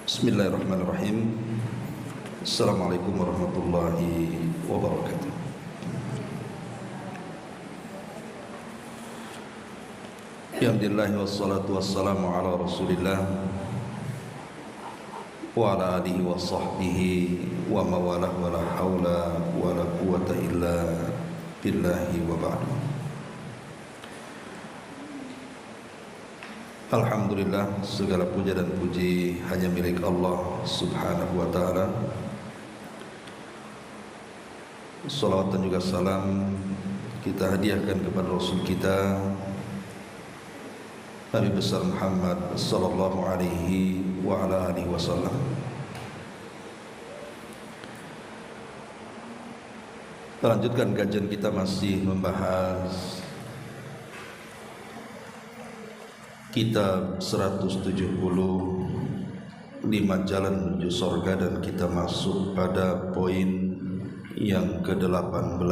Bismillahirrahmanirrahim. Assalamualaikum warahmatullahi wabarakatuh. Alhamdulillah wassalatu wassalamu ala Rasulillah wa ala alihi wa sahbihi wa mawalah wa la hawla wa la quwata illa billahi wa ba'du. Alhamdulillah, segala puja dan puji hanya milik Allah subhanahu wa ta'ala. Salawat dan juga salam kita hadiahkan kepada Rasul kita Nabi besar Muhammad sallallahu alaihi wa ala alihi wasallam. Lanjutkan kajian kita, masih membahas Kitab 175 Jalan Menuju Surga, dan kita masuk pada poin yang ke-18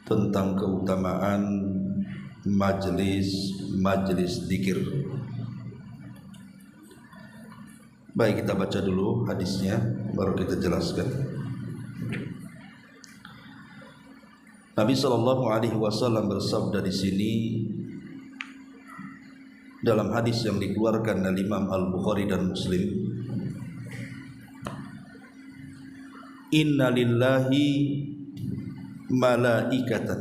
tentang keutamaan majelis zikir. Baik, kita baca dulu hadisnya baru kita jelaskan. Nabi sallallahu alaihi wasallam bersabda di sini dalam hadis yang dikeluarkan oleh Imam Al-Bukhari dan Muslim, inna lillahi malaikatan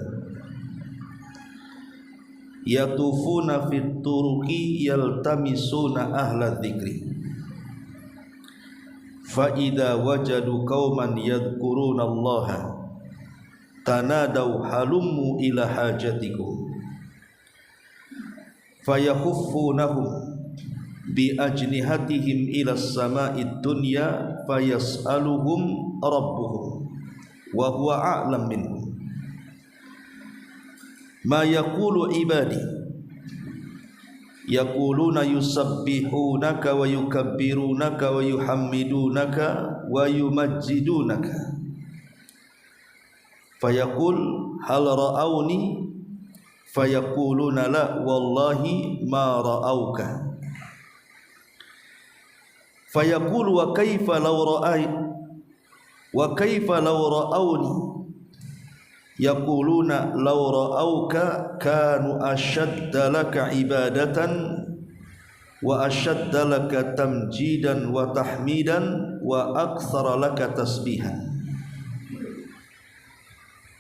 yatufuna fit turuqi yaltamisuna ahla dzikri fa idza wajadu qauman yadhkuruna allaha tanadaw halummu ila hajatikum fayahuffunahum bi ajnihatihim ila as-sama'id dunya fayas'aluhum rabbuhum wa huwa a'lam minhum ma yaqulu ibadi yaquluna yusabbihunaka wa yukabbirunaka wa yuhammidunaka wa yumajjidunaka fayaqul hal ra'awni fayaquluna la wallahi ma ra'auka fayaqulu wa kaifa law ra'awni yaquluna law ra'auka kanu ashadda laka ibadatan wa ashadda laka tamjidan wa tahmidan wa aktsara laka tasbihan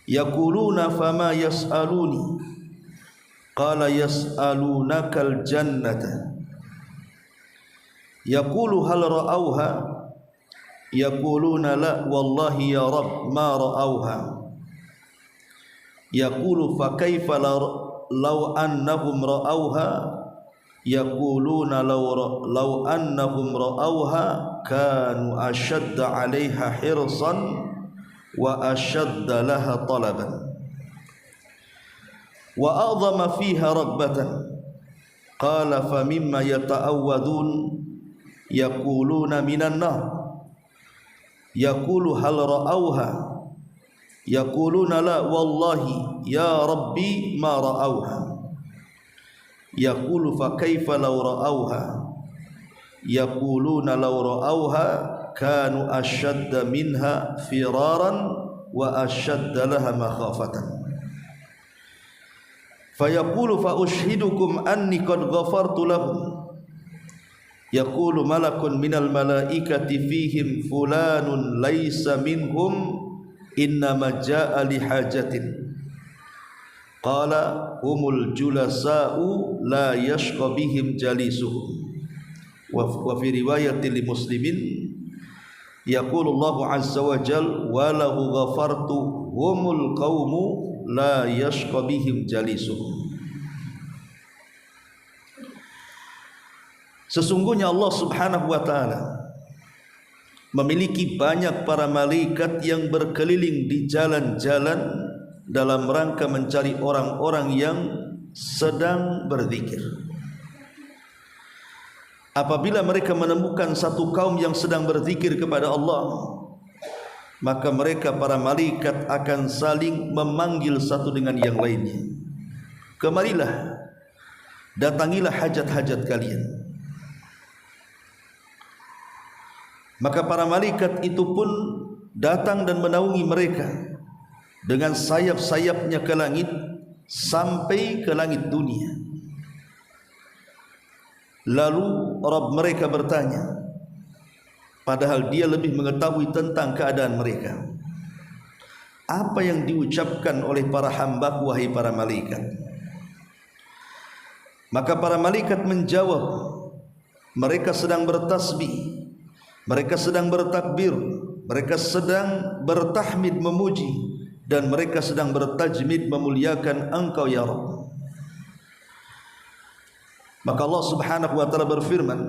yaquluna fama yas'aluni qala yas'alunakal jannata yaqulu hal ra'awha yaquluna la wallahi ya rab ma ra'awha yaqulu fa kaifa law annahum ra'awha yaquluna law annahum ra'awha kanu ashadda 'alaiha hirsan wa ashadda laha talaban wa a'zama fiha ragbatan qala fa mimma yata'awwadun yaquluna minan nar yaqulu hal ra'awha yaquluna la wallahi ya rabbi ma ra'awha yaqulu fa kaifa law ra'awha yaquluna law ra'awha kanu ashadda minha firaran wa ashadda laha makhafatan fayaqulu fa ushhidukum anni qad ghafartu lahum yaqulu malakun minal malaikati fihim fulanun laysa minhum innama jaa li hajatin qala humul julasa'u la yashqa bihim jalisuhum wa fi riwayatin li muslimin yaqulu Allahu azza wa jal wa lahu ghafartu humul qaumu la yashqa bihim jalisuhum. Sesungguhnya Allah subhanahu wa ta'ala memiliki banyak para malaikat yang berkeliling di jalan-jalan dalam rangka mencari orang-orang yang sedang berzikir. Apabila mereka menemukan satu kaum yang sedang berzikir kepada Allah, maka mereka para malaikat akan saling memanggil satu dengan yang lainnya. Kemarilah, datangilah hajat-hajat kalian. Maka para malaikat itu pun datang dan menaungi mereka dengan sayap-sayapnya ke langit sampai ke langit dunia. Lalu Rabb mereka bertanya, padahal dia lebih mengetahui tentang keadaan mereka, apa yang diucapkan oleh para hamba-Ku wahai para malaikat? Maka para malaikat menjawab, mereka sedang bertasbih, mereka sedang bertakbir, mereka sedang bertahmid memuji, dan mereka sedang bertajmid memuliakan Engkau ya Rabb. Maka Allah Subhanahu wa taala berfirman,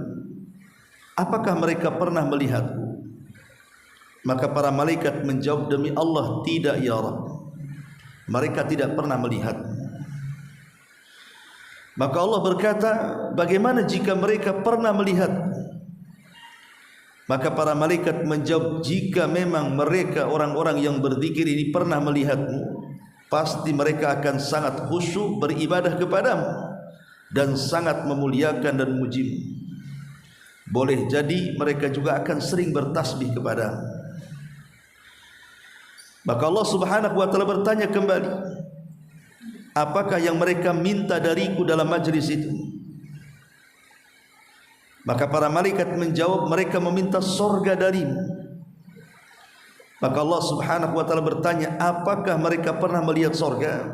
apakah mereka pernah melihat-Ku? Maka para malaikat menjawab, demi Allah tidak ya Rabb, mereka tidak pernah melihat. Maka Allah berkata, bagaimana jika mereka pernah melihat? Maka para malaikat menjawab, jika memang mereka orang-orang yang berzikir ini pernah melihat-Mu, pasti mereka akan sangat khusyuk beribadah kepadamu dan sangat memuliakan dan memuji-Mu. Boleh jadi mereka juga akan sering bertasbih kepadamu. Maka Allah Subhanahu wa taala bertanya kembali, apakah yang mereka minta dariku dalam majlis itu? Maka para malaikat menjawab, mereka meminta sorga darimu. Maka Allah Subhanahu wa taala bertanya, apakah mereka pernah melihat sorga?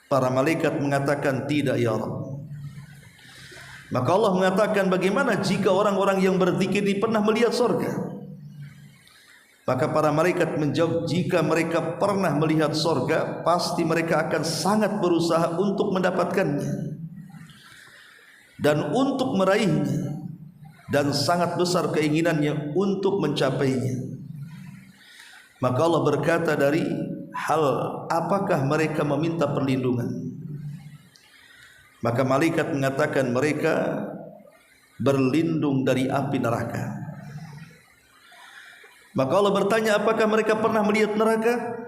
Para malaikat mengatakan tidak ya Rabb. Maka Allah mengatakan, bagaimana jika orang-orang yang berzikir ini pernah melihat sorga? Maka para malaikat menjawab, jika mereka pernah melihat sorga, pasti mereka akan sangat berusaha untuk mendapatkannya dan untuk meraihnya, dan sangat besar keinginannya untuk mencapainya. Maka Allah berkata, dari hal apakah mereka meminta perlindungan? Maka malaikat mengatakan, mereka berlindung dari api neraka. Maka Allah bertanya, apakah mereka pernah melihat neraka?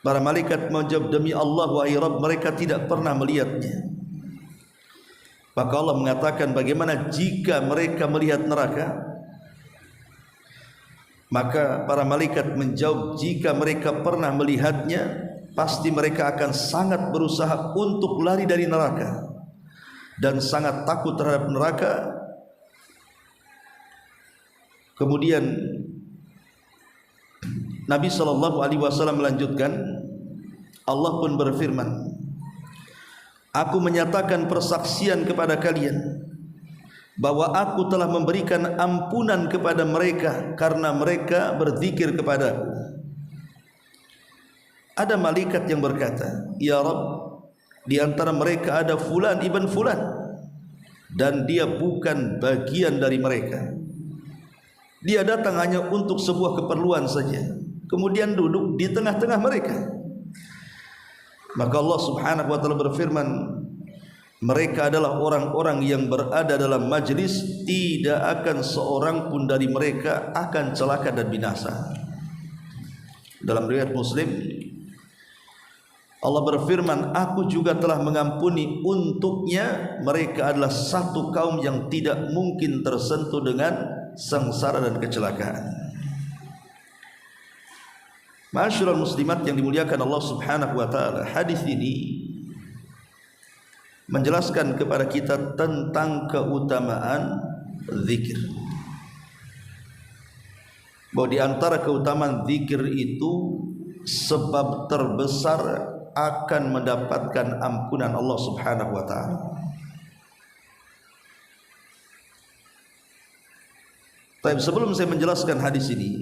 Para malaikat menjawab, demi Allah wahai Rabb, mereka tidak pernah melihatnya. Maka Allah mengatakan, bagaimana jika mereka melihat neraka? Maka para malaikat menjawab, jika mereka pernah melihatnya, pasti mereka akan sangat berusaha untuk lari dari neraka dan sangat takut terhadap neraka. Kemudian Nabi SAW melanjutkan, Allah pun berfirman, aku menyatakan persaksian kepada kalian bahwa aku telah memberikan ampunan kepada mereka karena mereka berzikir kepadaku. Ada malaikat yang berkata, ya Rabb, di antara mereka ada fulan ibn fulan, dan dia bukan bagian dari mereka. Dia datang hanya untuk sebuah keperluan saja, kemudian duduk di tengah-tengah mereka. Maka Allah Subhanahu wa taala berfirman, mereka adalah orang-orang yang berada dalam majlis, tidak akan seorang pun dari mereka akan celaka dan binasa. Dalam riwayat Muslim, Allah berfirman, aku juga telah mengampuni untuknya, mereka adalah satu kaum yang tidak mungkin tersentuh dengan sengsara dan kecelakaan. Ma'asyiral muslimat yang dimuliakan Allah Subhanahu wa taala, hadis ini menjelaskan kepada kita tentang keutamaan zikir. Bahwa di antara keutamaan zikir itu sebab terbesar akan mendapatkan ampunan Allah Subhanahu wa taala. Tapi sebelum saya menjelaskan hadis ini,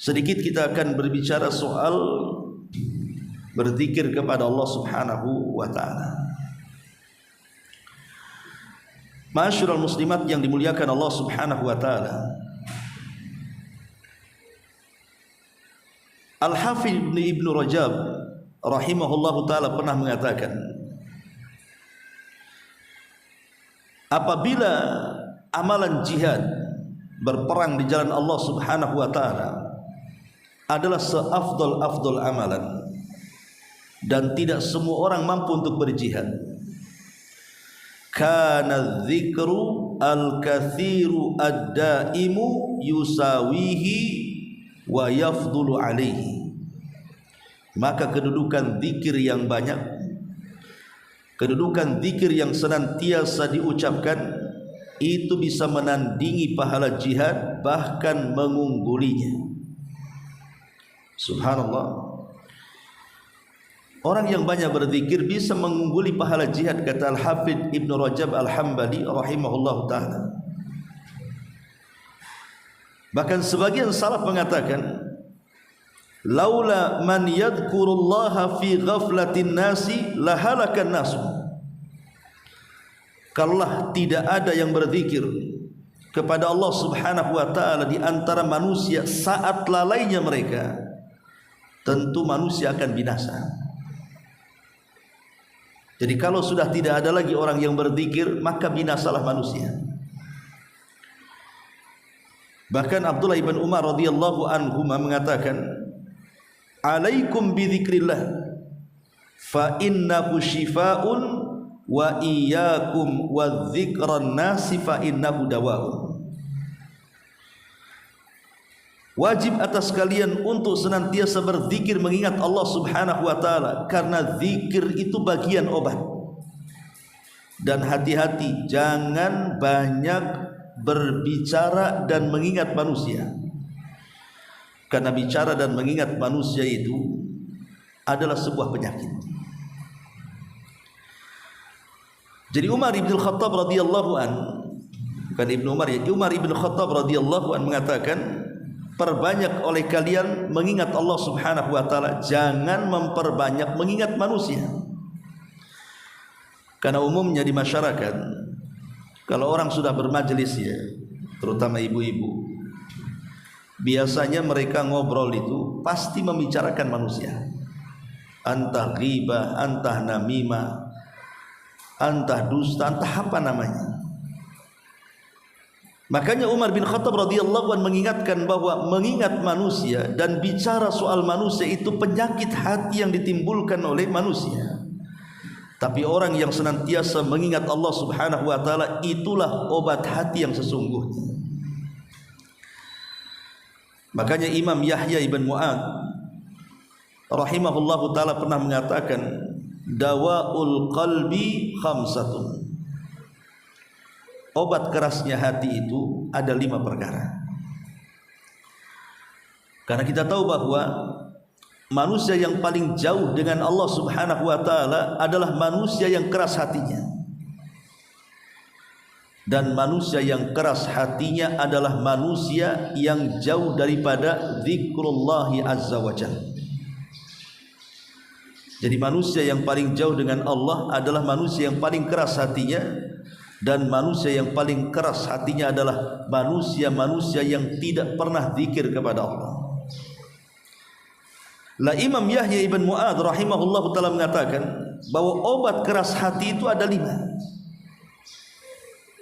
sedikit kita akan berbicara soal berzikir kepada Allah Subhanahu wa taala. Ma'asyiral muslimat yang dimuliakan Allah Subhanahu wa taala, Al-Hafidh Ibnu Rajab rahimahullahu taala pernah mengatakan, apabila amalan jihad berperang di jalan Allah Subhanahu wa taala adalah seafdal-afdal amalan dan tidak semua orang mampu untuk berjihad, kana dzikru al-katsiru ad-daimu yusawihi wa yafdulu alaihi. Maka kedudukan zikir yang banyak, kedudukan zikir yang senantiasa diucapkan itu bisa menandingi pahala jihad, bahkan mengunggulinya. Subhanallah. Orang yang banyak berzikir bisa mengungguli pahala jihad, kata Al-Hafidz Ibnu Rajab Al-Hambali rahimahullah ta'ala. Bahkan sebagian salaf mengatakan, laula man yadhkurullaha fi ghaflatin nasi lahalakan nasu. Kalaulah tidak ada yang berzikir kepada Allah Subhanahu wa ta'ala di antara manusia saat lalainya mereka, tentu manusia akan binasa. Jadi kalau sudah tidak ada lagi orang yang berzikir, maka binasalah manusia. Bahkan Abdullah ibn Umar radhiyallahu anhu mengatakan, alaikum bidzikrillah fa innahu syifaa'un wa iyyakum wadzikran nasi fa innahu dawa'un. Wajib atas kalian untuk senantiasa berzikir mengingat Allah Subhanahu wa ta'ala, karena zikir itu bagian obat. Dan hati-hati, jangan banyak berbicara dan mengingat manusia, karena bicara dan mengingat manusia itu adalah sebuah penyakit. Jadi Umar ibn Khattab radhiyallahu an, bukan Ibnu Umar ya, Umar ibn Khattab radhiyallahu an mengatakan, perbanyak oleh kalian mengingat Allah Subhanahu wa ta'ala, jangan memperbanyak mengingat manusia. Karena umumnya di masyarakat, kalau orang sudah bermajelis ya, terutama ibu-ibu, biasanya mereka ngobrol itu pasti membicarakan manusia. Entah ghibah, entah namimah, entah dusta, entah apa namanya. Makanya Umar bin Khattab radhiyallahu anhu mengingatkan bahwa mengingat manusia dan bicara soal manusia itu penyakit hati yang ditimbulkan oleh manusia. Tapi orang yang senantiasa mengingat Allah Subhanahu wa ta'ala, itulah obat hati yang sesungguhnya. Makanya Imam Yahya ibn Mu'ad rahimahullahu ta'ala pernah mengatakan, dawaul qalbi khamsatun. Obat kerasnya hati itu ada 5 perkara. Karena kita tahu bahwa manusia yang paling jauh dengan Allah Subhanahu wa ta'ala adalah manusia yang keras hatinya. Dan manusia yang keras hatinya adalah manusia yang jauh daripada zikrullahi azza wa jalla. Jadi manusia yang paling jauh dengan Allah adalah manusia yang paling keras hatinya. Dan manusia yang paling keras hatinya adalah manusia-manusia yang tidak pernah zikir kepada Allah. Lah Imam Yahya ibn Mu'ad rahimahullah ta'ala mengatakan bahwa obat keras hati itu ada 5.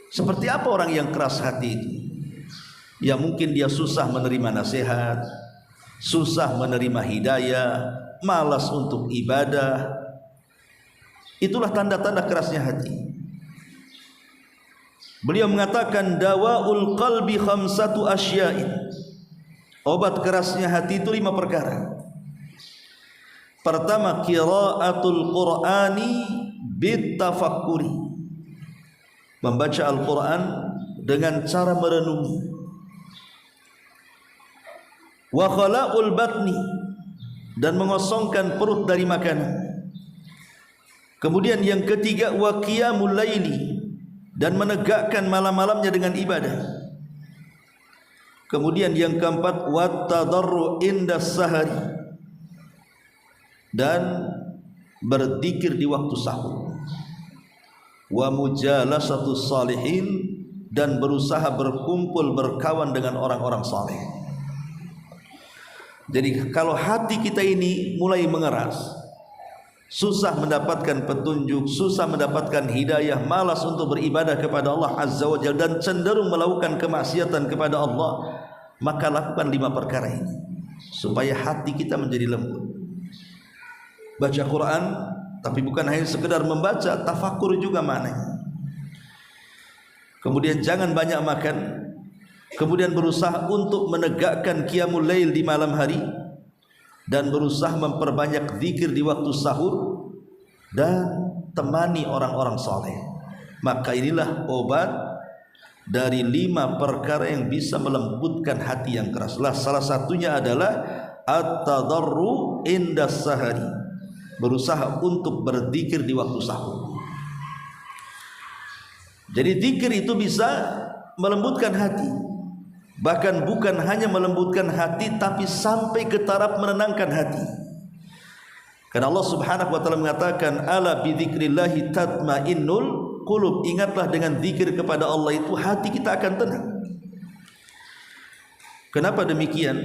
Seperti apa orang yang keras hati itu? Ya mungkin dia susah menerima nasihat, susah menerima hidayah, malas untuk ibadah. Itulah tanda-tanda kerasnya hati. Beliau mengatakan dawaul qalbi khamsatu asya'in. Obat kerasnya hati itu 5 perkara. Pertama, qiraatul Qur'ani bitafakkuri. Membaca Al-Qur'an dengan cara merenungi. Wa khala'ul batni, dan mengosongkan perut dari makanan. Kemudian yang ketiga, wa qiyamul laili, dan menegakkan malam-malamnya dengan ibadah. Kemudian yang keempat, wattadarru indas sahari, dan berzikir di waktu sahur. Wa mujalasatus salihin, dan berusaha berkumpul berkawan dengan orang-orang saleh. Jadi kalau hati kita ini mulai mengeras, susah mendapatkan petunjuk, susah mendapatkan hidayah, malas untuk beribadah kepada Allah Azza wa Jalla, dan cenderung melakukan kemaksiatan kepada Allah, maka lakukan 5 perkara ini supaya hati kita menjadi lembut. Baca Quran, tapi bukan hanya sekedar membaca, tafakkur juga maknanya. kemudian jangan banyak makan, kemudian berusaha untuk menegakkan qiyamul lail di malam hari, dan berusaha memperbanyak zikir di waktu sahur, dan temani orang-orang saleh. Maka inilah obat dari 5 perkara yang bisa melembutkan hati yang keras. Salah satunya adalah at-tadarru indas sahari, berusaha untuk berzikir di waktu sahur. Jadi zikir itu bisa melembutkan hati. Bahkan bukan hanya melembutkan hati, tapi sampai ke taraf menenangkan hati. Karena Allah Subhanahu wa taala mengatakan, ala bi dzikrillahi tatmainnul qulub. Ingatlah dengan zikir kepada Allah itu hati kita akan tenang. Kenapa demikian?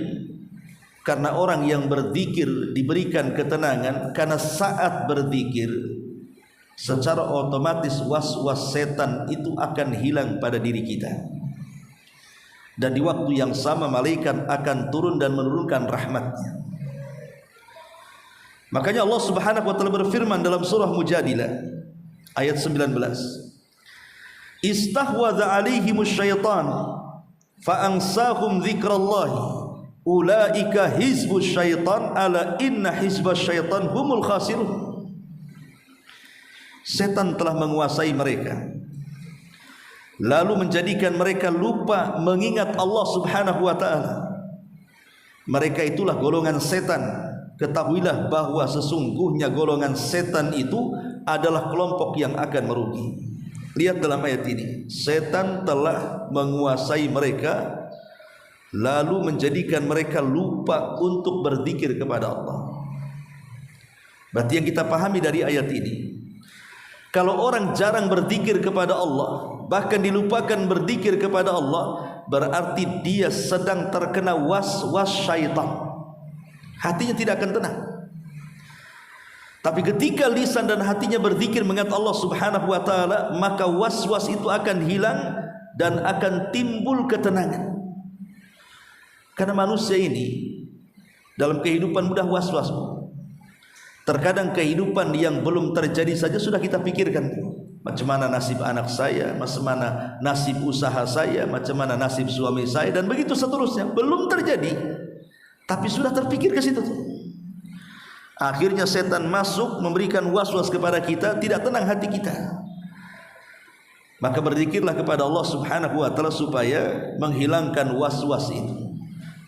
Karena orang yang berzikir diberikan ketenangan, karena saat berzikir secara otomatis was-was setan itu akan hilang pada diri kita. Dan di waktu yang sama malaikat akan turun dan menurunkan rahmatnya. Makanya Allah Subhanahu wa taala berfirman dalam surah Mujadilah ayat 19, istahwadza alaihimus syaitan fa ansahum dzikrallahi ulaika hizbus syaitan ala inna hizbas syaitan humul khasirun. Setan telah menguasai mereka, lalu menjadikan mereka lupa mengingat Allah Subhanahu wa ta'ala. Mereka itulah golongan setan. Ketahuilah bahwa sesungguhnya golongan setan itu adalah kelompok yang akan merugi. Lihat dalam ayat ini, setan telah menguasai mereka, lalu menjadikan mereka lupa untuk berzikir kepada Allah. Berarti yang kita pahami dari ayat ini, kalau orang jarang berzikir kepada Allah, bahkan dilupakan berzikir kepada Allah, berarti dia sedang terkena was-was syaitan. Hatinya tidak akan tenang. Tapi ketika lisan dan hatinya berzikir mengingat Allah Subhanahu wa taala, maka was-was itu akan hilang dan akan timbul ketenangan. Karena manusia ini dalam kehidupan mudah was-was. Terkadang kehidupan yang belum terjadi saja sudah kita pikirkan. Macam mana nasib anak saya, macam mana nasib usaha saya, macam mana nasib suami saya, dan begitu seterusnya. Belum terjadi, tapi sudah terpikir ke situ. Akhirnya setan masuk memberikan was-was kepada kita, tidak tenang hati kita. Maka berzikirlah kepada Allah Subhanahu wa taala supaya menghilangkan was-was itu.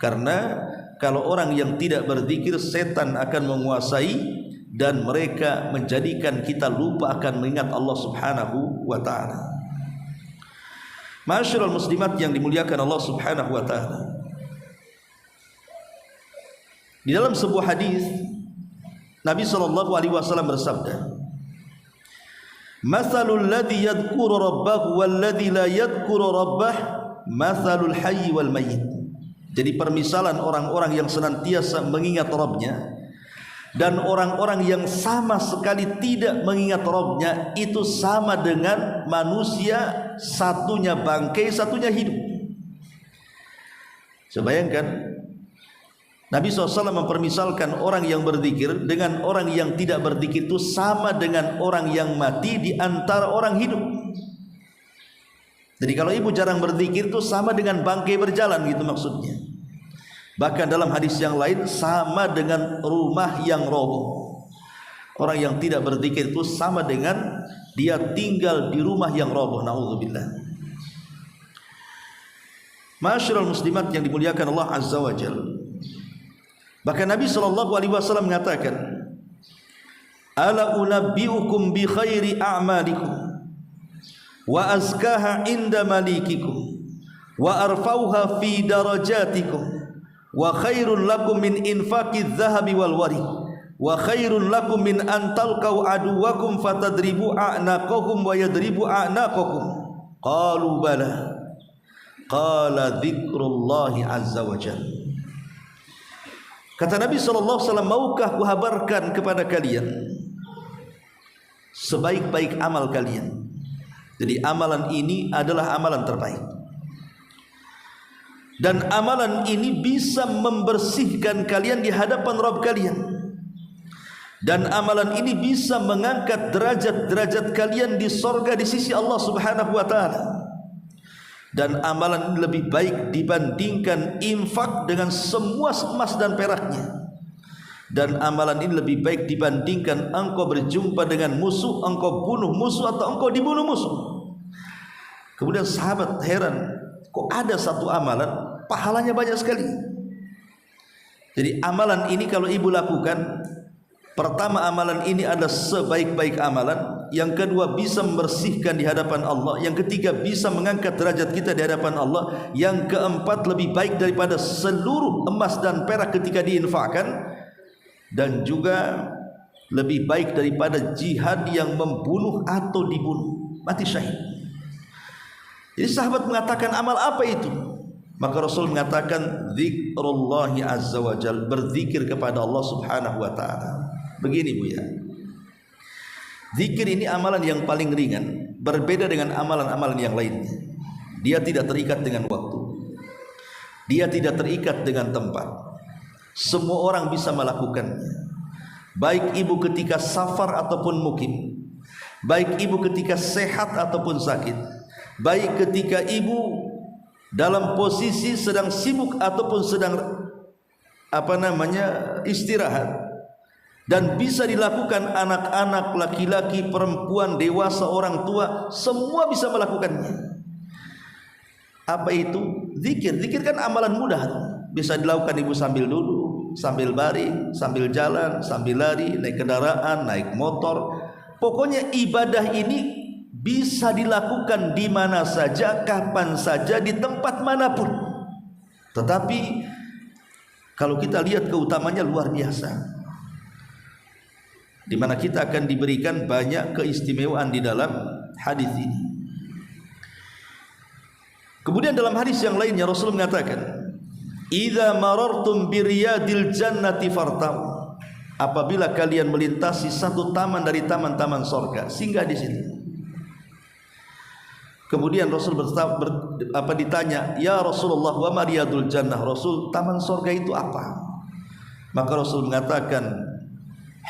Karena kalau orang yang tidak berzikir, setan akan menguasai dan mereka menjadikan kita lupa akan mengingat Allah Subhanahu wa taala. Ma'asyiral muslimat yang dimuliakan Allah Subhanahu wa taala. Di dalam sebuah hadis Nabi sallallahu alaihi wasallam bersabda, "Matsalul ladzi yadhkuru rabbahu wal ladzi la yadhkuru rabbah, matsalul hayy wal mayyit." Jadi permisalan orang-orang yang senantiasa mengingat Rabbnya dan orang-orang yang sama sekali tidak mengingat Rabbnya itu sama dengan manusia, satunya bangkai, satunya hidup. Sebayangkan Nabi SAW mempermisalkan orang yang berzikir dengan orang yang tidak berzikir itu sama dengan orang yang mati di antara orang hidup. Jadi kalau ibu jarang berzikir itu sama dengan bangkai berjalan gitu maksudnya. Bahkan dalam hadis yang lain sama dengan rumah yang roboh. Orang yang tidak berzikir itu sama dengan dia tinggal di rumah yang roboh. Na'udzubillah. Ma'asyiral muslimat yang dimuliakan Allah Azza wa Jalla. Bahkan Nabi SAW mengatakan, ala unabbiukum bi khairi a'malikum wa azkaha inda malikikum wa arfauha fi darajatikum wa khairul lakum min infaqidz zahabi wal warid wa khairul lakum min an talqau aduwakum fatadribu a'naqahum wa yadribu a'naqakum. Qalu bala. Qala dzikrullahi azza wa jalla. Kata Nabi SAW, maukah kuhabarkan kepada kalian sebaik-baik amal kalian. Jadi amalan ini adalah amalan terbaik. Dan amalan ini bisa membersihkan kalian di hadapan Rabb kalian. Dan amalan ini bisa mengangkat derajat-derajat kalian di sorga di sisi Allah Subhanahu wa ta'ala. dan amalan ini lebih baik dibandingkan infak dengan semua emas dan peraknya, dan amalan ini lebih baik dibandingkan engkau berjumpa dengan musuh, engkau bunuh musuh atau engkau dibunuh musuh. Kemudian sahabat heran, kok ada satu amalan pahalanya banyak sekali. Jadi amalan ini kalau ibu lakukan, pertama amalan ini adalah sebaik-baik amalan, yang kedua bisa membersihkan di hadapan Allah, yang ketiga bisa mengangkat derajat kita di hadapan Allah, yang keempat lebih baik daripada seluruh emas dan perak ketika diinfakkan, dan juga lebih baik daripada jihad yang membunuh atau dibunuh, mati syahid. Jadi sahabat mengatakan, amal apa itu? Maka Rasul mengatakan, zikrullahi azza wa jal, berzikir kepada Allah subhanahu wa ta'ala. Begini Bu ya, zikir ini amalan yang paling ringan, berbeda dengan amalan-amalan yang lainnya. Dia tidak terikat dengan waktu, dia tidak terikat dengan tempat. Semua orang bisa melakukannya, baik ibu ketika safar ataupun mukim, baik ibu ketika sehat ataupun sakit, baik ketika ibu dalam posisi sedang sibuk ataupun sedang istirahat, dan bisa dilakukan anak-anak, laki-laki, perempuan, dewasa, orang tua, semua bisa melakukannya. Apa itu? Zikir. Zikir kan amalan mudah, bisa dilakukan ibu sambil duduk, sambil baring, sambil jalan, sambil lari, naik kendaraan, naik motor. Pokoknya ibadah ini bisa dilakukan di mana saja, kapan saja, di tempat manapun. Tetapi kalau kita lihat keutamanya luar biasa, di mana kita akan diberikan banyak keistimewaan di dalam hadis ini. Kemudian dalam hadis yang lainnya Rasul mengatakan, "Idza marartum biriyadil jannati fartau." Apabila kalian melintasi satu taman dari taman-taman surga, singgah di sini. Kemudian Rasul ditanya, "Ya Rasulullah, wa ma riyadul jannah?" Rasul, taman surga itu apa? Maka Rasul mengatakan,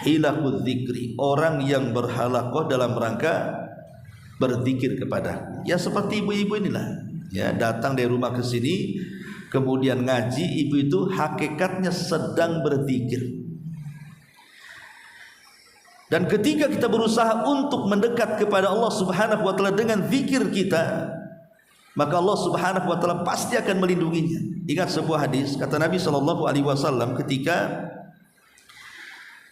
hilakul dzikri, orang yang berhalaqah dalam rangka berzikir kepada. Ya seperti ibu-ibu inilah, ya datang dari rumah ke sini kemudian ngaji, ibu itu hakikatnya sedang berzikir. Dan ketika kita berusaha untuk mendekat kepada Allah subhanahu wa ta'ala dengan zikir kita, maka Allah subhanahu wa ta'ala pasti akan melindunginya. Ingat sebuah hadis, kata Nabi SAW ketika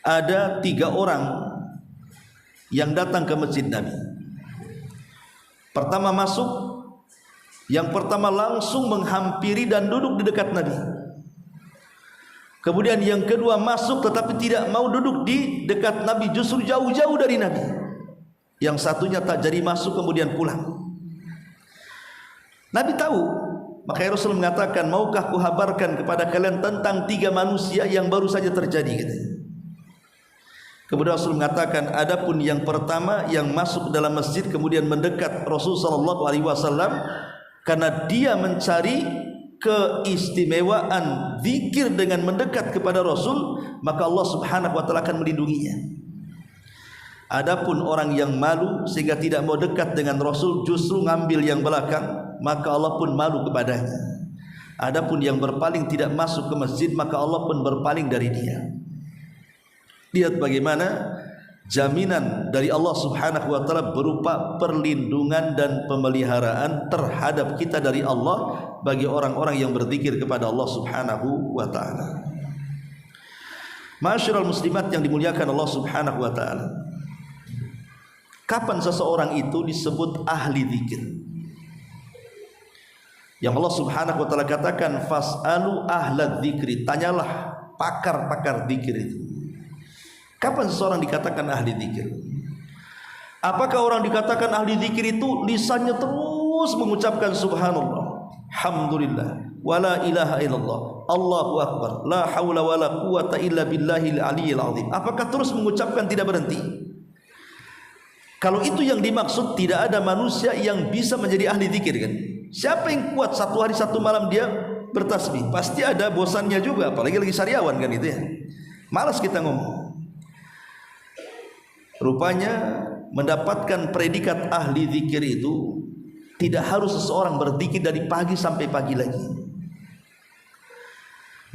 ada 3 orang yang datang ke masjid Nabi. Pertama masuk, yang pertama langsung menghampiri dan duduk di dekat Nabi. Kemudian yang kedua masuk tetapi tidak mau duduk di dekat Nabi, justru jauh-jauh dari Nabi. Yang satunya tak jadi masuk kemudian pulang. Nabi tahu, maka Rasul mengatakan, maukah kuhabarkan kepada kalian tentang 3 manusia yang baru saja terjadi, katanya. Kemudian Rasul mengatakan, adapun yang pertama yang masuk dalam masjid kemudian mendekat Rasul SAW karena dia mencari keistimewaan zikir dengan mendekat kepada Rasul, maka Allah subhanahu wa ta'ala akan melindunginya. Adapun orang yang malu sehingga tidak mau dekat dengan Rasul, justru ngambil yang belakang, maka Allah pun malu kepadanya. Adapun yang berpaling tidak masuk ke masjid, maka Allah pun berpaling dari dia. Lihat bagaimana jaminan dari Allah subhanahu wa ta'ala berupa perlindungan dan pemeliharaan terhadap kita dari Allah bagi orang-orang yang berzikir kepada Allah subhanahu wa ta'ala. Ma'asyiral muslimat yang dimuliakan Allah subhanahu wa ta'ala, kapan seseorang itu disebut ahli zikir? Yang Allah subhanahu wa ta'ala katakan, fas'alu ahla dzikri, tanyalah pakar-pakar zikir itu. Kapan seseorang dikatakan ahli zikir? Apakah orang dikatakan ahli zikir itu lisannya terus mengucapkan subhanallah, alhamdulillah, wala ilaha illallah, Allahu akbar, la haula wala quwata illa billahil aliyil azim? Apakah terus mengucapkan tidak berhenti? Kalau itu yang dimaksud, tidak ada manusia yang bisa menjadi ahli zikir, kan? Siapa yang kuat 1 hari 1 malam dia bertasbih? Pasti ada bosannya juga, apalagi lagi sariawan, kan itu ya. Malas kita ngomong. Rupanya mendapatkan predikat ahli zikir itu Tidak harus seseorang berzikir dari pagi sampai pagi lagi.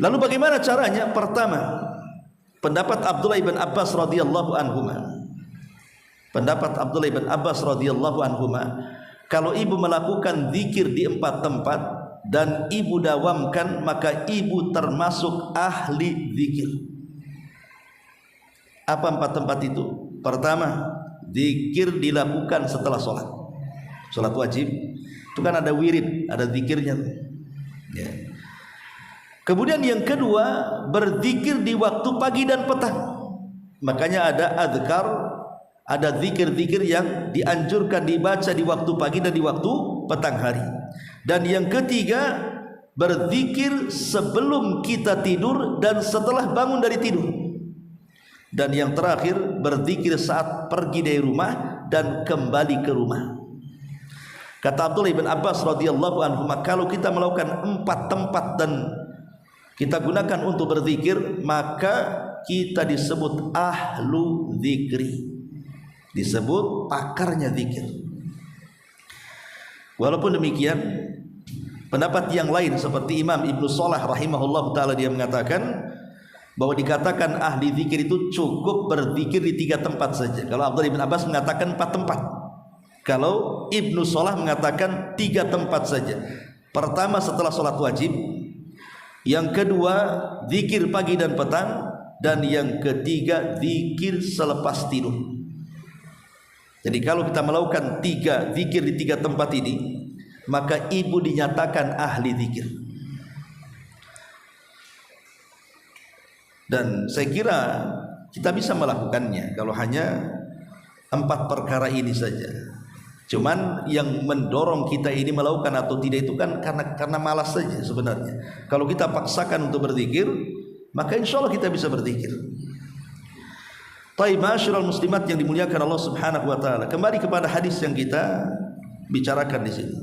Lalu bagaimana caranya? Pertama, pendapat Abdullah ibn Abbas radhiyallahu anhuma. Pendapat Abdullah ibn Abbas radhiyallahu anhuma, kalau ibu melakukan zikir di 4 tempat dan ibu dawamkan, maka ibu termasuk ahli zikir. Apa 4 tempat itu? Pertama, zikir dilakukan setelah sholat wajib. Itu kan ada wirid, ada zikirnya ya. Kemudian yang kedua, berzikir di waktu pagi dan petang. Makanya ada azkar, ada zikir-zikir yang dianjurkan dibaca di waktu pagi dan di waktu petang hari. Dan yang ketiga, berzikir sebelum kita tidur dan setelah bangun dari tidur. Dan yang terakhir, berzikir saat pergi dari rumah dan kembali ke rumah. Kata Abdullah ibn Abbas radhiyallahu anhu, kalau kita melakukan 4 tempat dan kita gunakan untuk berzikir, maka kita disebut ahlu zikri, disebut pakarnya zikir. Walaupun demikian, pendapat yang lain seperti Imam Ibnu Shalah rahimahullah taala, dia mengatakan bahwa dikatakan ahli zikir itu cukup berzikir di 3 tempat saja. Kalau Abdullah ibn Abbas mengatakan 4 tempat, kalau Ibnu Shalah mengatakan 3 tempat saja. Pertama setelah sholat wajib, yang kedua zikir pagi dan petang, dan yang ketiga zikir selepas tidur. Jadi kalau kita melakukan 3 zikir di 3 tempat ini, maka ibu dinyatakan ahli zikir. Dan saya kira kita bisa melakukannya kalau hanya 4 perkara ini saja. Cuman yang mendorong kita ini melakukan atau tidak itu kan karena malas saja sebenarnya. Kalau kita paksakan untuk berzikir, maka insya Allah kita bisa berzikir. Taib ma'asyiral muslimat yang dimuliakan Allah Subhanahu wa taala. Kembali kepada hadis yang kita bicarakan di sini.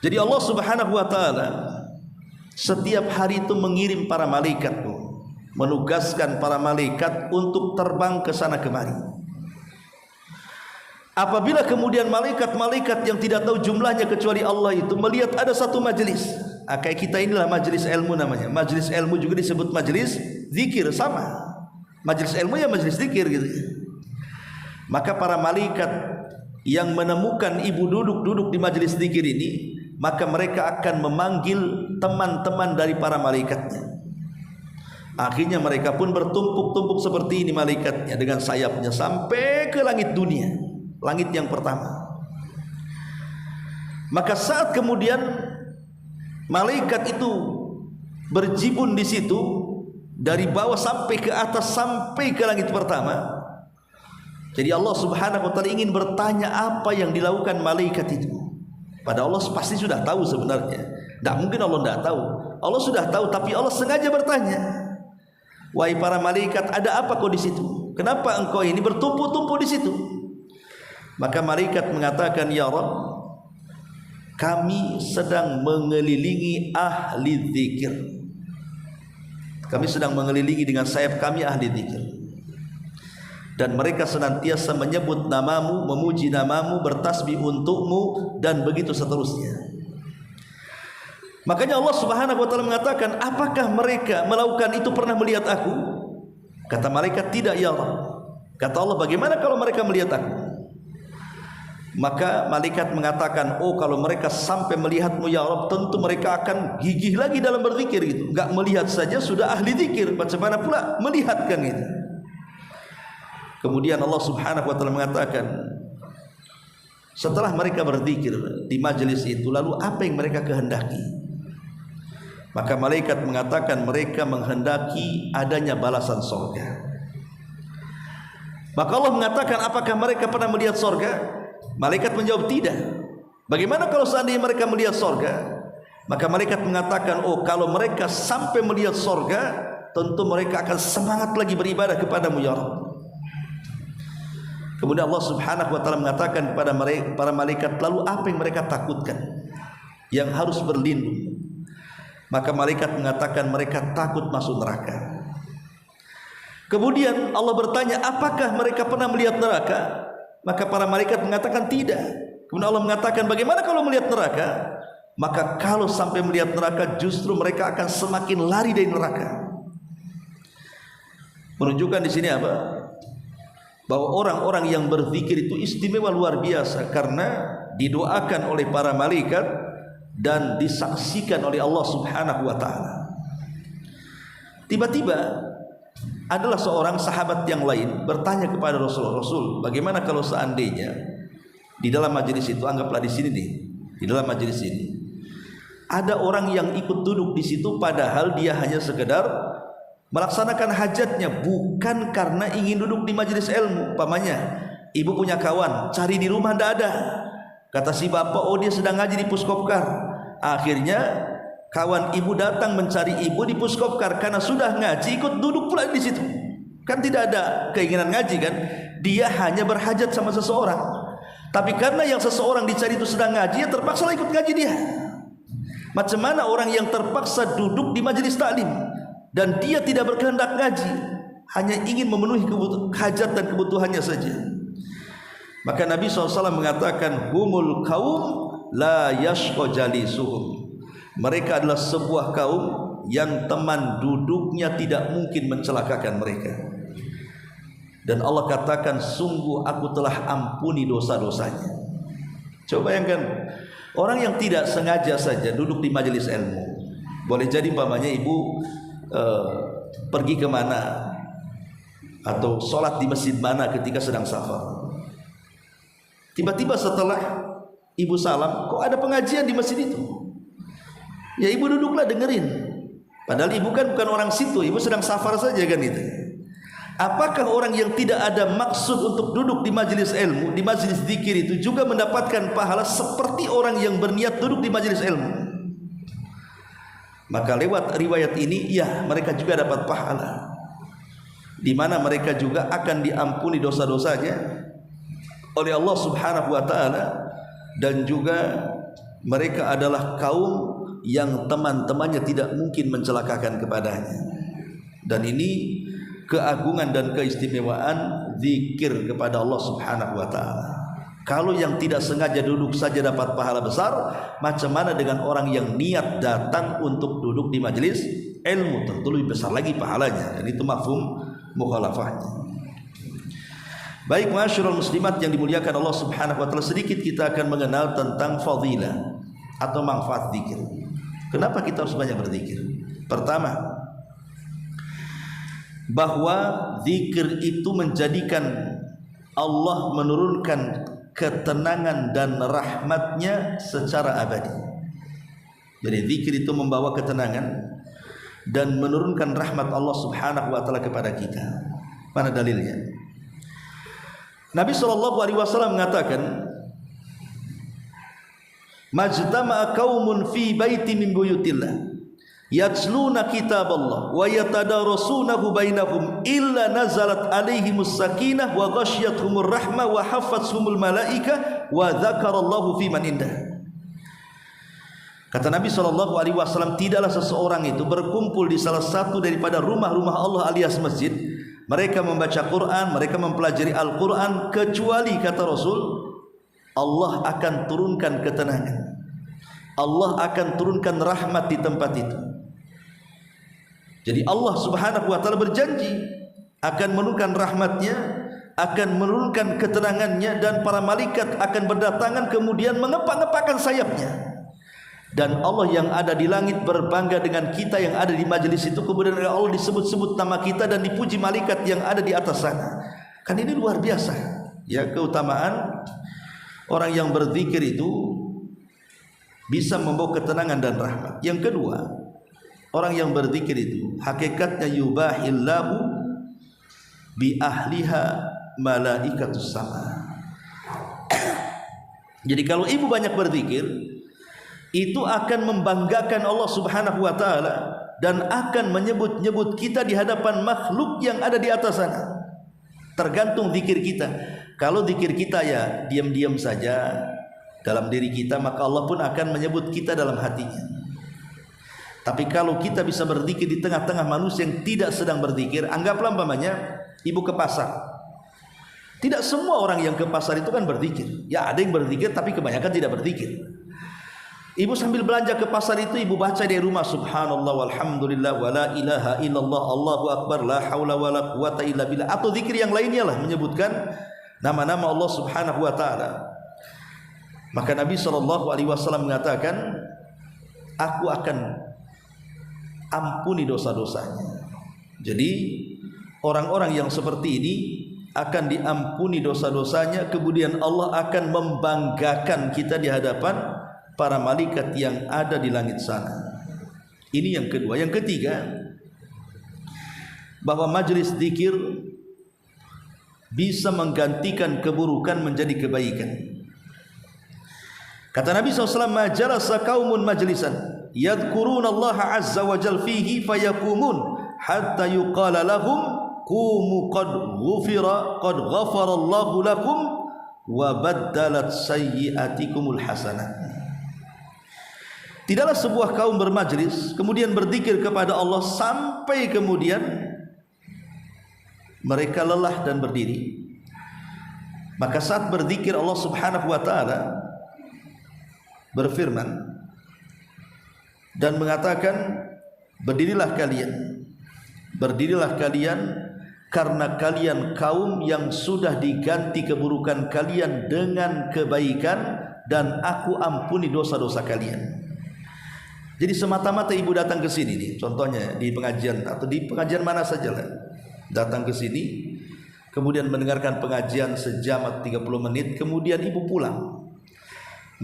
Jadi Allah Subhanahu wa taala setiap hari itu mengirim para malaikat, menugaskan para malaikat untuk terbang ke sana kemari. Apabila kemudian malaikat-malaikat yang tidak tahu jumlahnya kecuali Allah itu melihat ada satu majelis, kayak kita inilah majelis ilmu namanya. Majelis ilmu juga disebut majelis zikir, sama. Majelis ilmu ya majelis zikir gitu. Maka para malaikat yang menemukan ibu duduk di majelis zikir ini, maka mereka akan memanggil teman-teman dari para malaikatnya. Akhirnya mereka pun bertumpuk-tumpuk seperti ini malaikatnya dengan sayapnya sampai ke langit dunia, langit yang pertama. Maka saat kemudian malaikat itu berjibun di situ dari bawah sampai ke atas sampai ke langit pertama, jadi Allah Subhanahu wa taala ingin bertanya apa yang dilakukan malaikat itu. Pada Allah pasti sudah tahu sebenarnya. Tidak mungkin Allah tidak tahu. Allah sudah tahu, tapi Allah sengaja bertanya. Wahai para malaikat, ada apa kau di situ? Kenapa engkau ini bertumpuk-tumpuk di situ? Maka malaikat mengatakan, ya Rabb, kami sedang mengelilingi ahli zikir. Kami sedang mengelilingi dengan sayap kami ahli zikir. Dan mereka senantiasa menyebut namamu, memuji namamu, bertasbih untukmu, dan begitu seterusnya. Makanya Allah Subhanahu wa taala mengatakan, apakah mereka melakukan itu pernah melihat aku? Kata malaikat, tidak ya Allah. Kata Allah, bagaimana kalau mereka melihat aku? Maka malaikat mengatakan, oh kalau mereka sampai melihatmu ya Allah, tentu mereka akan gigih lagi dalam berzikir gitu. Enggak melihat saja sudah ahli zikir, bagaimana pula melihatkan itu. Kemudian Allah Subhanahu wa taala mengatakan, setelah mereka berzikir di majelis itu, lalu apa yang mereka kehendaki? Maka malaikat mengatakan mereka menghendaki adanya balasan surga. Maka Allah mengatakan, apakah mereka pernah melihat surga? Malaikat menjawab tidak. Bagaimana kalau seandainya mereka melihat surga? Maka malaikat mengatakan, oh kalau mereka sampai melihat surga, tentu mereka akan semangat lagi beribadah kepadamu ya Rabb. Kemudian Allah Subhanahu wa taala mengatakan kepada para malaikat, lalu apa yang mereka takutkan yang harus berlindung? Maka malaikat mengatakan mereka takut masuk neraka. Kemudian Allah bertanya, apakah mereka pernah melihat neraka? Maka para malaikat mengatakan tidak. Kemudian Allah mengatakan, bagaimana kalau melihat neraka? Maka kalau sampai melihat neraka, justru mereka akan semakin lari dari neraka. Menunjukkan di sini apa? Bahwa orang-orang yang berzikir itu istimewa luar biasa, karena didoakan oleh para malaikat dan disaksikan oleh Allah Subhanahu wa taala. Tiba-tiba adalah seorang sahabat yang lain bertanya kepada Rasul, bagaimana kalau seandainya di dalam majelis itu, anggaplah di sini nih, di dalam majelis ini ada orang yang ikut duduk di situ, padahal dia hanya sekedar melaksanakan hajatnya, bukan karena ingin duduk di majelis ilmu. Umpamanya ibu punya kawan, cari di rumah tidak ada. Kata si bapak, oh dia sedang ngaji di Puskopkar. Akhirnya kawan ibu datang mencari ibu di Puskopkar, karena sudah ngaji ikut duduk pula di situ. Kan tidak ada keinginan ngaji kan? Dia hanya berhajat sama seseorang. Tapi karena yang seseorang dicari itu sedang ngaji, ya terpaksa ikut ngaji dia. Macam mana orang yang terpaksa duduk di majelis taklim dan dia tidak berkehendak ngaji, hanya ingin memenuhi hajat dan kebutuhannya saja. Maka Nabi SAW mengatakan, humul kaum la yashqa jalisuhum. Mereka adalah sebuah kaum yang teman duduknya tidak mungkin mencelakakan mereka. Dan Allah katakan, sungguh aku telah ampuni dosa-dosanya. Coba bayangkan, orang yang tidak sengaja saja duduk di majelis ilmu. Boleh jadi umpamanya ibu pergi kemana atau sholat di masjid mana ketika sedang safar. Tiba-tiba setelah ibu salam, kok ada pengajian di masjid itu? Ya ibu duduklah dengerin. Padahal ibu kan bukan orang situ, ibu sedang safar saja kan itu. Apakah orang yang tidak ada maksud untuk duduk di majelis ilmu, di majelis zikir itu juga mendapatkan pahala seperti orang yang berniat duduk di majelis ilmu? Maka lewat riwayat ini, ya mereka juga dapat pahala, di mana mereka juga akan diampuni dosa-dosanya oleh Allah Subhanahu wa taala, dan juga mereka adalah kaum yang teman-temannya tidak mungkin mencelakakan kepadanya. Dan ini keagungan dan keistimewaan zikir kepada Allah Subhanahu wa taala. Kalau yang tidak sengaja duduk saja dapat pahala besar, macam mana dengan orang yang niat datang untuk duduk di majelis ilmu? Tentu lebih besar lagi pahalanya. Dan itu mafhum mukhalafahnya. Baik, ma'asyiral muslimat yang dimuliakan Allah Subhanahu wa taala, sedikit kita akan mengenal tentang fadilah atau manfaat zikir. Kenapa kita harus banyak berzikir? Pertama, bahwa zikir itu menjadikan Allah menurunkan ketenangan dan rahmatnya secara abadi. Jadi zikir itu membawa ketenangan dan menurunkan rahmat Allah Subhanahu wa taala kepada kita. Mana dalilnya? Nabi SAW mengatakan, majtama'a qaumun fi baiti min buyutillah yatluna kitaballah wa yatadarasunahu bainahum illa nazalat alaihimus sakinah wa ghasyiyatuhumur rahmah wa hafathumul malaika wa dzakarallahu fi man indah. Kata Nabi SAW, tidaklah seseorang itu berkumpul di salah satu daripada rumah-rumah Allah alias masjid, mereka membaca Quran, mereka mempelajari Al-Quran, kecuali kata Rasul, Allah akan turunkan ketenangan, Allah akan turunkan rahmat di tempat itu. Jadi Allah Subhanahu wa taala berjanji akan menurunkan rahmatnya, akan menurunkan ketenangannya, dan para malaikat akan berdatangan kemudian mengepak-ngepakkan sayapnya. Dan Allah yang ada di langit berbangga dengan kita yang ada di majelis itu. Kemudian Allah disebut-sebut nama kita dan dipuji malaikat yang ada di atas sana. Kan ini luar biasa ya, keutamaan orang yang berzikir itu bisa membawa ketenangan dan rahmat. Yang kedua, orang yang berzikir itu hakikatnya yubahillahu bi ahliha malaikatus sama. Jadi kalau ibu banyak berzikir, itu akan membanggakan Allah Subhanahu wa taala dan akan menyebut-nyebut kita di hadapan makhluk yang ada di atas sana. Tergantung zikir kita. Kalau zikir kita ya diam-diam saja dalam diri kita, maka Allah pun akan menyebut kita dalam hatinya. Tapi kalau kita bisa berzikir di tengah-tengah manusia yang tidak sedang berzikir, anggaplah umpamanya ibu ke pasar. Tidak semua orang yang ke pasar itu kan berzikir. Ya ada yang berzikir tapi kebanyakan tidak berzikir. Ibu sambil belanja ke pasar itu ibu baca di rumah subhanallah walhamdulillah wala ilaha illallah Allahu akbar la haula wala quwata illa billah, atau zikir yang lainnya lah menyebutkan nama-nama Allah Subhanahu wa taala. Maka Nabi SAW mengatakan, aku akan ampuni dosa-dosanya. Jadi orang-orang yang seperti ini akan diampuni dosa-dosanya, kemudian Allah akan membanggakan kita di hadapan para malaikat yang ada di langit sana. Ini yang kedua. Yang ketiga, bahwa majelis zikir bisa menggantikan keburukan menjadi kebaikan. Kata Nabi SAW, majalasa kaumun majlisan yadhkuruna Allah azza wa jal fihi fayakumun hatta yuqala lahum qumu qad ghafara Allahu lakum wa baddalat sayyi'atikumul hasanat. Tidaklah sebuah kaum bermajlis kemudian berzikir kepada Allah sampai kemudian mereka lelah dan berdiri. Maka saat berzikir Allah Subhanahu wa taala berfirman dan mengatakan, berdirilah kalian karena kalian kaum yang sudah diganti keburukan kalian dengan kebaikan dan aku ampuni dosa-dosa kalian. Jadi semata-mata ibu datang ke sini nih, contohnya di pengajian atau di pengajian mana saja lah, datang ke sini kemudian mendengarkan pengajian sejam atau 30 menit, kemudian ibu pulang,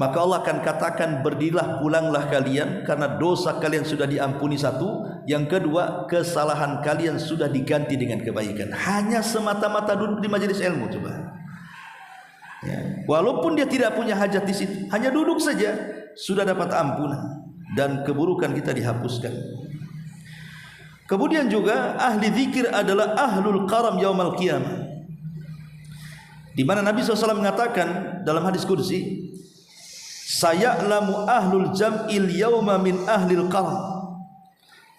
maka Allah akan katakan, berdirilah, pulanglah kalian karena dosa kalian sudah diampuni satu, yang kedua kesalahan kalian sudah diganti dengan kebaikan. Hanya semata-mata duduk di majelis ilmu, coba ya. Walaupun dia tidak punya hajat di situ, hanya duduk saja sudah dapat ampunan dan keburukan kita dihapuskan. Kemudian juga ahli zikir adalah ahlul karam yaumal qiyamah, di mana Nabi SAW mengatakan dalam hadis qudsi, saya'lamu ahlul jam'il yauma min ahlil karam.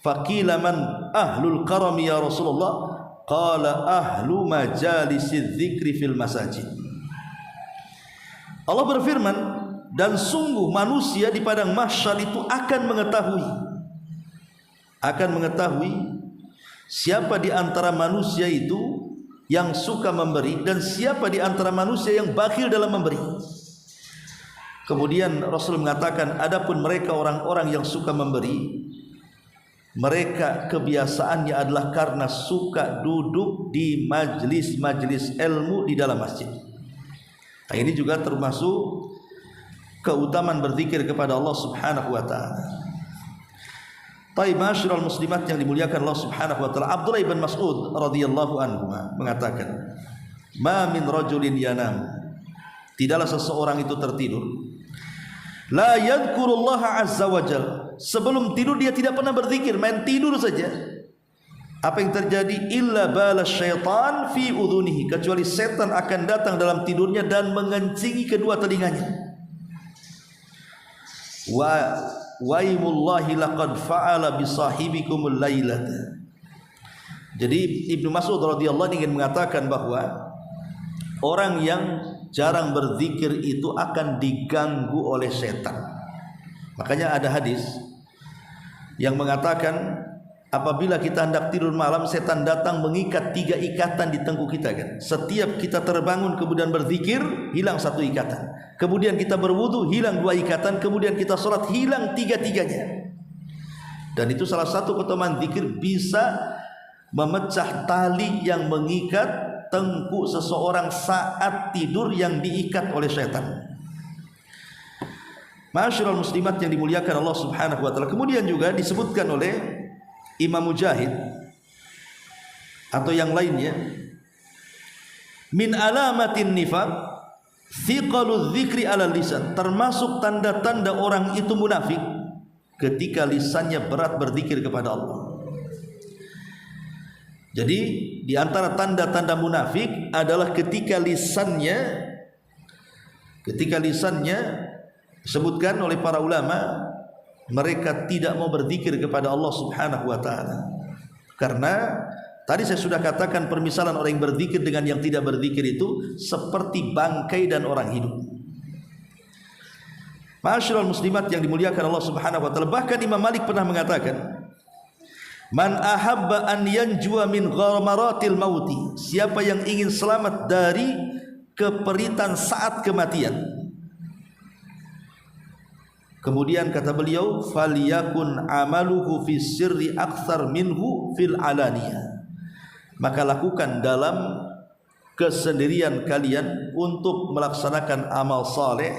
Faqila man ahlul karam ya Rasulullah? Qala ahlu majalisiz zikri fil masajid. Allah berfirman, dan sungguh manusia di padang mahsyar itu akan mengetahui siapa di antara manusia itu yang suka memberi dan siapa di antara manusia yang bakhil dalam memberi. Kemudian Rasul mengatakan, adapun mereka orang-orang yang suka memberi, mereka kebiasaannya adalah karena suka duduk di majlis-majlis ilmu di dalam masjid. Nah, ini juga termasuk keutamaan berzikir kepada Allah Subhanahu wa taala. Taib masyarul muslimat yang dimuliakan Allah Subhanahu wa taala, Abdullah bin Mas'ud radhiyallahu anhu mengatakan, ma min rajulin yanam, tidaklah seseorang itu tertidur, la yadhkurullaha azza wa jalla, sebelum tidur dia tidak pernah berzikir, main tidur saja. Apa yang terjadi? Illa bala syaitan fi udhunihi, kecuali setan akan datang dalam tidurnya dan mengencingi kedua telinganya. Waimullahi laqad fa'ala bisahibikumul lailata. Jadi Ibnu Mas'ud radhiyallahu ingin mengatakan bahwa orang yang jarang berzikir itu akan diganggu oleh setan. Makanya ada hadis yang mengatakan, apabila kita hendak tidur malam, setan datang mengikat 3 ikatan di tengkuk kita kan. Setiap kita terbangun kemudian berzikir, hilang 1 ikatan. Kemudian kita berwudu, hilang 2 ikatan. Kemudian kita sholat, hilang 3-tiganya. Dan itu salah satu keutamaan zikir, bisa memecah tali yang mengikat tengkuk seseorang saat tidur yang diikat oleh setan. Masyarul muslimat yang dimuliakan Allah Subhanahu wa taala. Kemudian juga disebutkan oleh Imam Mujahid atau yang lainnya, min alamatin nifaq thiqaludz dzikri ala lisan, termasuk tanda-tanda orang itu munafik ketika lisannya berat berzikir kepada Allah. Jadi di antara tanda-tanda munafik adalah ketika lisannya disebutkan oleh para ulama, mereka tidak mau berzikir kepada Allah Subhanahu wa taala karena Tadi saya sudah katakan permisalan orang yang berzikir dengan yang tidak berzikir itu seperti bangkai dan orang hidup. Ma'asyiral muslimat yang dimuliakan Allah Subhanahu wa taala, bahkan Imam Malik pernah mengatakan, man ahabba an yanjua min ghamaratil mauti, siapa yang ingin selamat dari keperitan saat kematian. Kemudian kata beliau, falyakun amaluhu fi sirri aktsar minhu fil alaniyah, maka lakukan dalam kesendirian kalian untuk melaksanakan amal saleh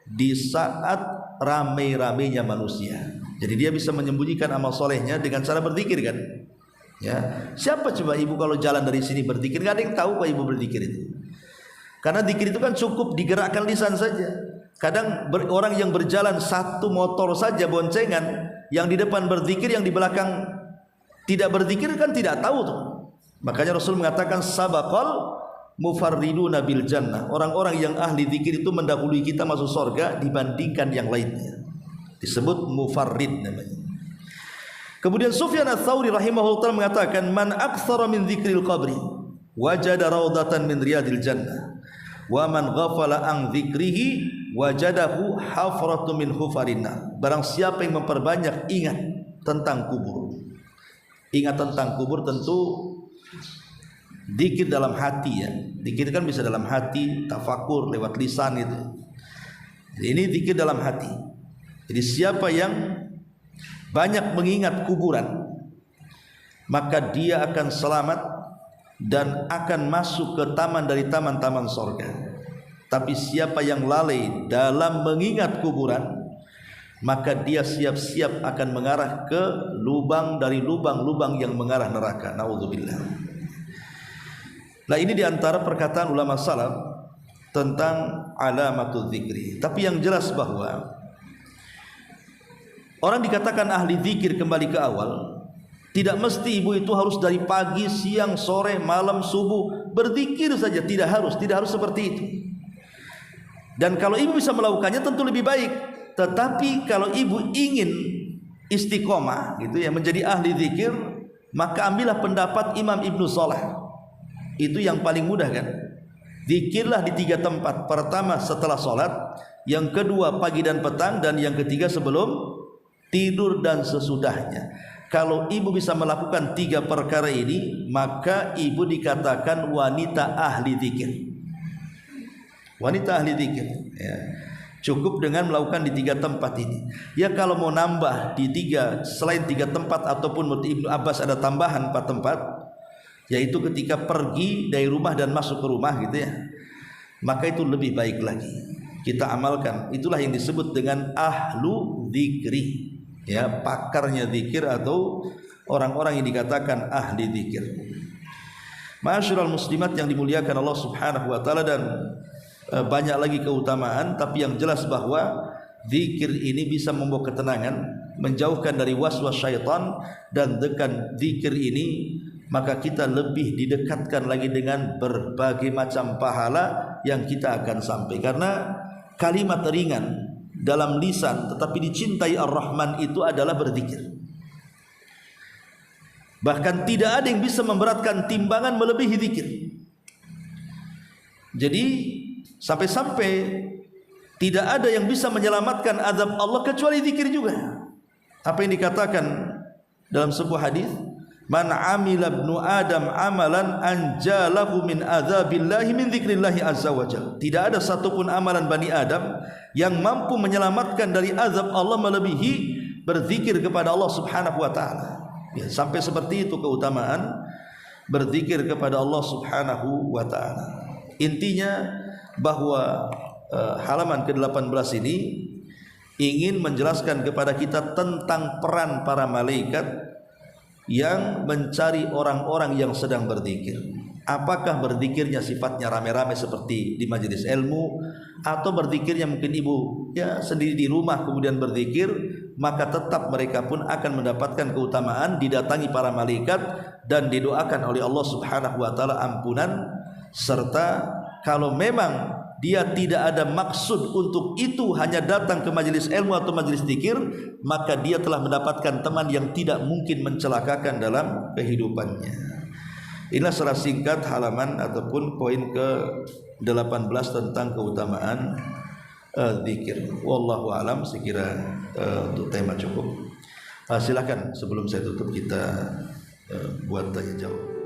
di saat ramai-ramainya manusia. Jadi dia bisa menyembunyikan amal solehnya dengan cara berzikir kan? Ya, siapa coba ibu kalau jalan dari sini berzikir? Gak ada yang tahu pak ibu berzikir itu. Karena zikir itu kan cukup digerakkan lisan saja. Kadang orang yang berjalan satu motor saja boncengan, yang di depan berzikir, yang di belakang tidak berzikir kan tidak tahu tuh. Makanya Rasul mengatakan sabaqal mufarriduna bil jannah, orang-orang yang ahli zikir itu mendahului kita masuk surga dibandingkan yang lainnya. Disebut mufarrid namanya. Kemudian Sufyan Ats-Tsauri rahimahullah ta'ala mengatakan, man aktsara min dzikril qabri wajada raudatan min riyadil jannah wa man ghafala an dzikrihi wajadahu hafratu min hufarinnar. Barang siapa yang memperbanyak ingat tentang kubur. Ingat tentang kubur tentu zikir dalam hati ya. Zikir kan bisa dalam hati, tafakur lewat lisan itu. Jadi ini zikir dalam hati. Jadi siapa yang banyak mengingat kuburan, maka dia akan selamat dan akan masuk ke taman dari taman-taman surga. Tapi siapa yang lalai dalam mengingat kuburan, maka dia siap-siap akan mengarah ke lubang dari lubang-lubang yang mengarah neraka. Naudzubillah. Nah ini diantara perkataan ulama salaf tentang alamatul zikri. Tapi yang jelas bahwa orang dikatakan ahli zikir, kembali ke awal, tidak mesti ibu itu harus dari pagi, siang, sore, malam, subuh berzikir saja. Tidak harus seperti itu. Dan kalau ibu bisa melakukannya tentu lebih baik. Tetapi kalau ibu ingin istiqomah gitu ya, menjadi ahli zikir, maka ambillah pendapat Imam Ibnu Shalah. Itu yang paling mudah kan. Zikirlah di 3 tempat. Pertama setelah sholat, yang kedua pagi dan petang, dan yang ketiga sebelum tidur dan sesudahnya. Kalau ibu bisa melakukan 3 perkara ini, maka ibu dikatakan wanita ahli zikir. Wanita ahli zikir ya. Cukup dengan melakukan di 3 tempat ini. Ya kalau mau nambah di 3 selain 3 tempat, ataupun menurut Ibnu Abbas ada tambahan 4 tempat, yaitu ketika pergi dari rumah dan masuk ke rumah gitu ya, maka itu lebih baik lagi kita amalkan. Itulah yang disebut dengan ahlu zikri ya, pakarnya zikir atau orang-orang yang dikatakan ahli zikir. Ma'asyiral muslimat yang dimuliakan Allah Subhanahu wa taala, dan banyak lagi keutamaan, tapi yang jelas bahwa zikir ini bisa membawa ketenangan, menjauhkan dari waswas syaitan, dan dengan zikir ini maka kita lebih didekatkan lagi dengan berbagai macam pahala yang kita akan sampai. Karena kalimat ringan dalam lisan tetapi dicintai Ar-Rahman itu adalah berzikir. Bahkan tidak ada yang bisa memberatkan timbangan melebihi zikir. Jadi sampai-sampai tidak ada yang bisa menyelamatkan azab Allah kecuali zikir juga. Apa yang dikatakan dalam sebuah hadis, man amila ibnu adam amalan anjalahu min azabillahi min dzikrillahi azza wajalla. Tidak ada satupun amalan Bani Adam yang mampu menyelamatkan dari azab Allah melebihi berzikir kepada Allah Subhanahu wa taala. Ya, sampai seperti itu keutamaan berzikir kepada Allah Subhanahu wa taala. Intinya bahwa halaman ke-18 ini ingin menjelaskan kepada kita tentang peran para malaikat yang mencari orang-orang yang sedang berzikir. Apakah berzikirnya sifatnya rame-rame seperti di majelis ilmu, atau berzikirnya mungkin ibu ya sendiri di rumah kemudian berzikir, maka tetap mereka pun akan mendapatkan keutamaan, didatangi para malaikat dan didoakan oleh Allah Subhanahu wa taala ampunan. Serta kalau memang dia tidak ada maksud untuk itu, hanya datang ke majelis ilmu atau majelis zikir, maka dia telah mendapatkan teman yang tidak mungkin mencelakakan dalam kehidupannya. Inilah secara singkat halaman ataupun poin ke-18 tentang keutamaan zikir. Wallahu alam, sekira untuk tema cukup. Silakan sebelum saya tutup kita buat tanya jawab.